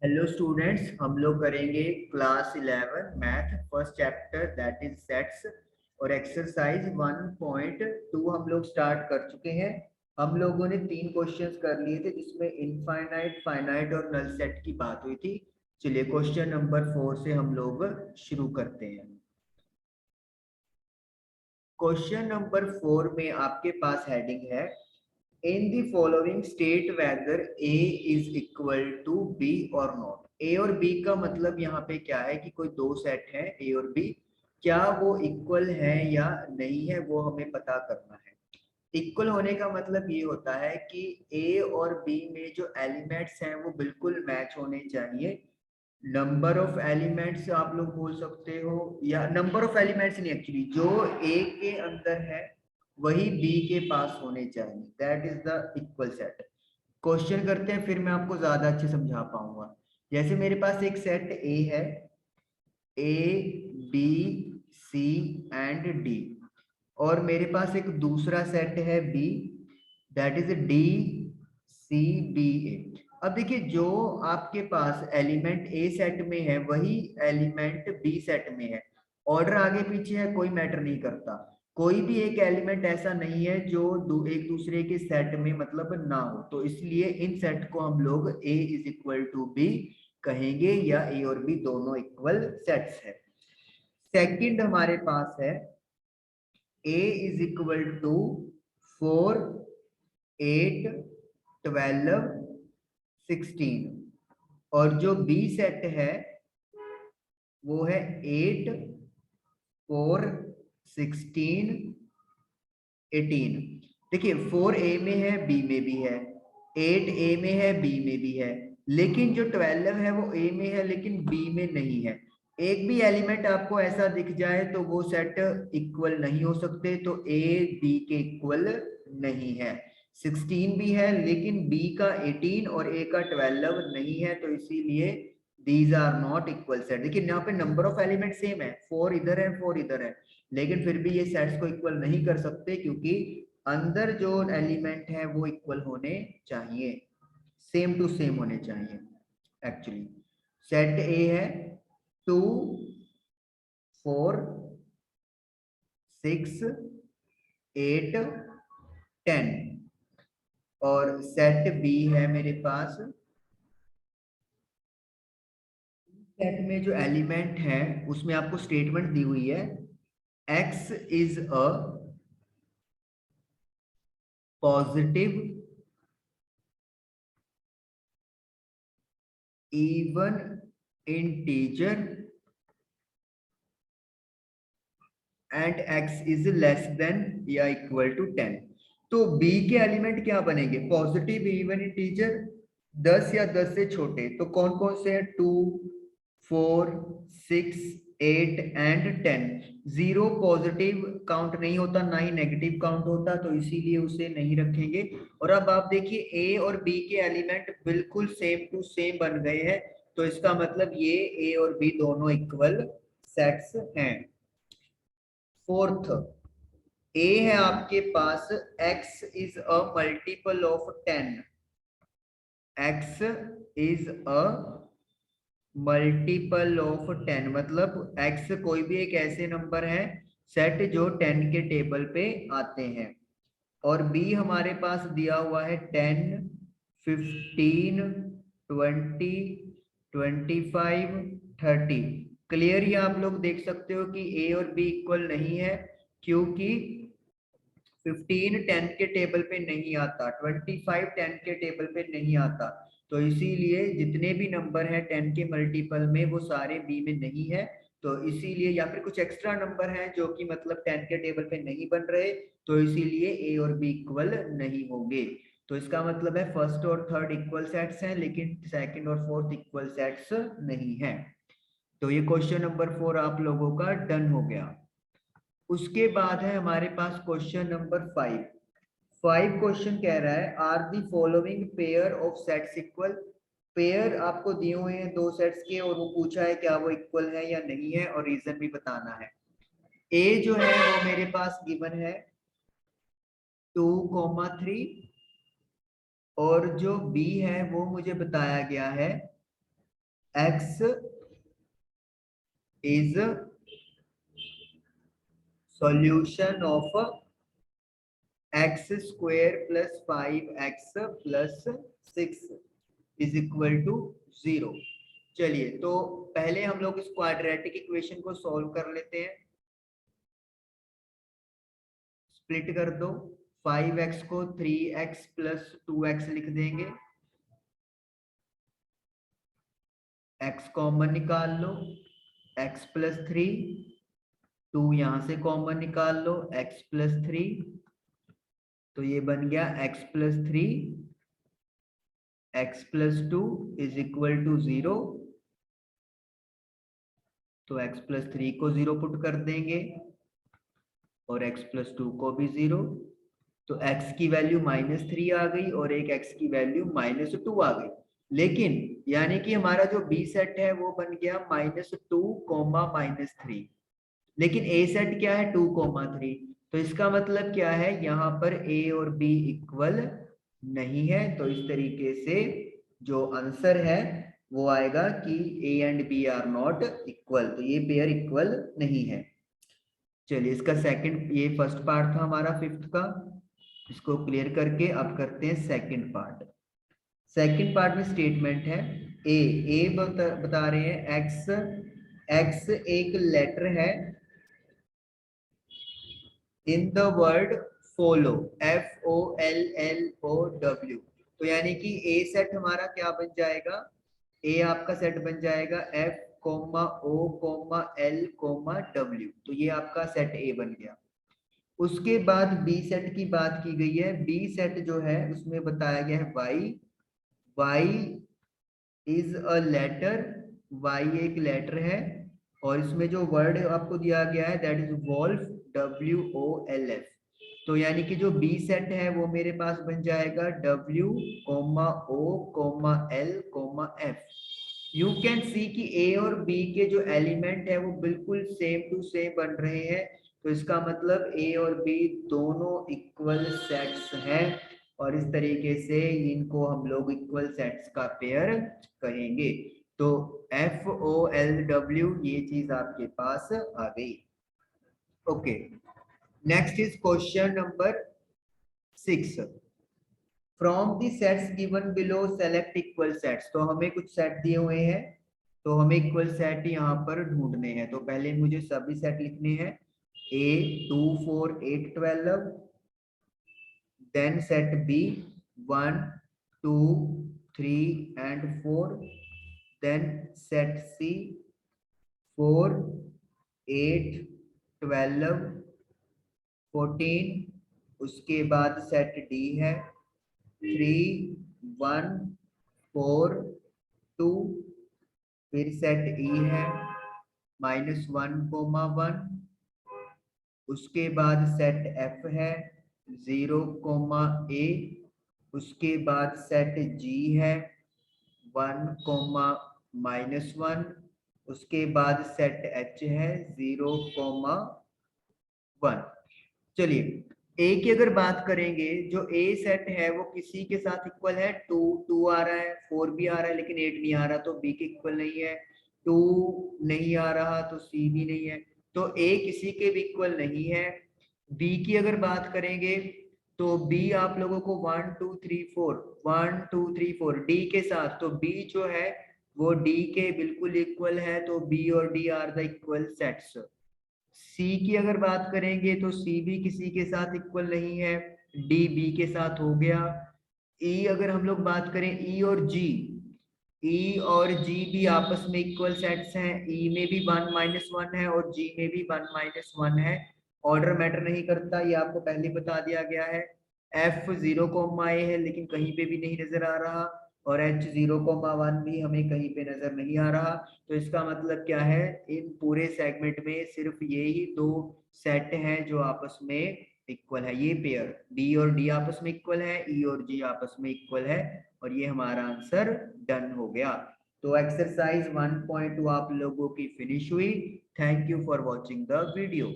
Hello students, हम लोग करेंगे class 11 math first chapter that is sets और एक्सरसाइज 1.2 हम लोग स्टार्ट कर चुके हैं। हम लोगों ने 3 क्वेश्चंस कर लिए थे जिसमें इनफाइनाइट, फाइनाइट और नल सेट की बात हुई थी। चलिए क्वेश्चन नंबर 4 से हम लोग शुरू करते हैं। क्वेश्चन नंबर 4 में आपके पास हेडिंग है in the following state whether A is equal to B और नॉट। ए और बी का मतलब यहाँ पे क्या है कि कोई दो सेट है ए और बी, क्या वो इक्वल है या नहीं है वो हमें पता करना है। इक्वल होने का मतलब ये होता है कि ए और बी में जो एलिमेंट्स हैं वो बिल्कुल मैच होने चाहिए। नंबर ऑफ एलिमेंट्स आप लोग बोल सकते हो, या नंबर ऑफ एलिमेंट्स नहीं, एक्चुअली जो ए के अंदर है वही बी के पास होने चाहिए, that is the equal set. Question करते हैं फिर मैं आपको ज्यादा अच्छे समझा पाऊंगा। जैसे मेरे पास एक सेट ए है, A B C and D, और मेरे पास एक दूसरा सेट है B, that is D C B A. अब देखिए, जो आपके पास एलिमेंट ए सेट में है वही एलिमेंट बी सेट में है। ऑर्डर आगे पीछे है कोई मैटर नहीं करता। कोई भी एक एलिमेंट ऐसा नहीं है जो एक दूसरे के सेट में मतलब ना हो, तो इसलिए इन सेट को हम लोग ए इज इक्वल टू बी कहेंगे, या ए और बी दोनों इक्वल सेट्स है। सेकंड हमारे पास है a इज इक्वल टू 4 8 12 16, और जो b सेट है वो है 8 4 16 18। देखिए 4 ए में है बी में भी है, 8 ए में है बी में भी है, लेकिन जो 12 है वो ए में है लेकिन बी में नहीं है। एक भी एलिमेंट आपको ऐसा दिख जाए तो वो सेट इक्वल नहीं हो सकते, तो ए बी के इक्वल नहीं है। 16 भी है लेकिन बी का 18 और ए का 12 नहीं है, तो इसीलिए these are not equal set. देखिए यहाँ पे नंबर ऑफ एलिमेंट सेम है, 4 इधर है 4 इधर है, लेकिन फिर भी ये सेट्स को इक्वल नहीं कर सकते क्योंकि अंदर जो एलिमेंट है वो इक्वल होने चाहिए, सेम टू सेम होने चाहिए। एक्चुअली सेट ए है 2 4 6 8 10, और सेट बी है मेरे पास, सेट में जो एलिमेंट है उसमें आपको स्टेटमेंट दी हुई है x is a positive even integer and x is less than या इक्वल टू 10। तो b के एलिमेंट क्या बनेंगे? पॉजिटिव इवन इंटीजर 10 या 10 से छोटे, तो कौन कौन से हैं? 2 4 6 8 एंड 10। जीरो पॉजिटिव काउंट नहीं होता, ना ही नेगेटिव काउंट होता, तो इसीलिए उसे नहीं रखेंगे। और अब आप देखिए a और b के एलिमेंट बिल्कुल सेम टू सेम बन गए हैं, तो इसका मतलब ये a और b दोनों इक्वल सेट्स हैं। फोर्थ, ए है आपके पास x is a multiple of 10, x is a multiple of 10 मतलब x कोई भी एक ऐसे नंबर है सेट जो 10 के टेबल पे आते हैं। और b हमारे पास दिया हुआ है 10 15 20 25 30। क्लियर ही आप लोग देख सकते हो कि a और b इक्वल नहीं है, क्योंकि 15 10 के टेबल पे नहीं आता, 25 10 के टेबल पे नहीं आता, तो इसीलिए जितने भी नंबर हैं 10 के मल्टीपल में वो सारे बी में नहीं है। तो इसीलिए, या फिर कुछ एक्स्ट्रा नंबर हैं जो कि मतलब 10 के टेबल पे नहीं बन रहे, तो इसीलिए ए और बी इक्वल नहीं होंगे। तो इसका मतलब है फर्स्ट और थर्ड इक्वल सेट्स हैं लेकिन सेकंड और फोर्थ इक्वल सेट्स नहीं है। तो ये क्वेश्चन नंबर 4 आप लोगों का डन हो गया। उसके बाद है हमारे पास क्वेश्चन नंबर 5। 5 क्वेश्चन कह रहा है are the following pair of sets equal. Pair आपको दिए हुए हैं दो सेट्स के, और वो पूछा है क्या वो इक्वल है या नहीं है, और रीजन भी बताना है। ए जो है वो मेरे पास गिवन है 2,3, और जो बी है वो मुझे बताया गया है x is solution of x square plus 5x plus 6 is equal to 0। चलिए तो पहले हम लोग इस क्वाड्रेटिक इक्वेशन को सॉल्व कर लेते हैं। स्प्लिट कर दो, 5x को 3x प्लस 2x लिख देंगे, x कॉमन निकाल लो, x प्लस 3, 2 यहां से कॉमन निकाल लो, x प्लस 3, तो ये बन गया x plus 3, x plus 2 is equal to 0। तो x प्लस 3 को 0 पुट कर देंगे और x प्लस 2 को भी 0। तो x की वैल्यू -3 आ गई और एक x की वैल्यू -2 आ गई। लेकिन यानी कि हमारा जो b सेट है वो बन गया -2, -3। लेकिन a सेट क्या है 2, 3। तो इसका मतलब क्या है, यहाँ पर a और b इक्वल नहीं है। तो इस तरीके से जो आंसर है वो आएगा कि a and b are not equal. तो ये पेयर इक्वल नहीं है। चलिए इसका सेकंड, ये फर्स्ट पार्ट था हमारा फिफ्थ का, इसको क्लियर करके अब करते हैं सेकंड पार्ट। सेकंड पार्ट में स्टेटमेंट है ए बता रहे हैं एक्स एक लेटर है in the word follow, FOLLOW। तो यानी कि ए सेट हमारा क्या बन जाएगा, ए आपका सेट बन जाएगा F, O, L, W। तो ये आपका सेट ए बन गया। उसके बाद बी सेट की बात की गई है। बी सेट जो है उसमें बताया गया है y is a letter, y एक लेटर है और इसमें जो वर्ड आपको दिया गया है दैट इज वॉल्फ, WOLF। तो यानी कि जो बी सेट है वो मेरे पास बन जाएगा W, O, L, F। You can see कि ए और बी के जो एलिमेंट है वो बिल्कुल सेम टू सेम बन रहे हैं। तो इसका मतलब ए और बी दोनों इक्वल सेट्स हैं और इस तरीके से इनको हम लोग इक्वल सेट्स का पेयर कहेंगे। तो FOLW ये चीज आपके पास आ गई। Okay, next is question number 6। From the sets given below select equal sets. तो हमें कुछ सेट दिए हुए हैं तो हमें इक्वल सेट यहाँ पर ढूंढने हैं। तो पहले मुझे सभी सेट लिखने हैं, A 2 4 8 12, then set B 1 2 3 and 4, then set C 4 8 12 14, उसके बाद सेट D है 3 1 4 2, फिर सेट E है -1, 1, उसके बाद सेट F है 0, A, उसके बाद सेट G है 1, -1, उसके बाद सेट H है 0, 1। चलिए ए की अगर बात करेंगे, जो ए सेट है वो किसी के साथ इक्वल है, 2 आ रहा है, 4 भी आ रहा है लेकिन 8 नहीं आ रहा, तो बी के इक्वल नहीं है। 2 नहीं आ रहा तो सी भी नहीं है, तो ए किसी के भी इक्वल नहीं है। बी की अगर बात करेंगे तो बी आप लोगों को 1 2 3 4 डी के साथ, तो बी जो है वो डी के बिल्कुल इक्वल है, तो बी और D are the equal sets. C की अगर बात करेंगे तो सी भी किसी के साथ इक्वल नहीं है, डी बी के साथ हो गया। ई अगर हम लोग बात करें, ई और जी भी आपस में इक्वल सेट्स हैं। ई में भी 1 -1 है और जी में भी 1 -1 है। ऑर्डर मैटर नहीं करता, ये आपको पहले बता दिया गया है। F 0, A है लेकिन कहीं पे भी नहीं नजर आ रहा और H 0, 1 भी हमें कहीं पे नजर नहीं आ रहा। तो इसका मतलब क्या है, इन पूरे सेगमेंट में सिर्फ ये ही दो सेट हैं जो आपस में इक्वल है। ये पेयर B और D आपस में इक्वल है, E और G आपस में इक्वल है और ये हमारा आंसर डन हो गया। तो एक्सरसाइज 1.2 आप लोगों की फिनिश हुई। Thank you for watching the video.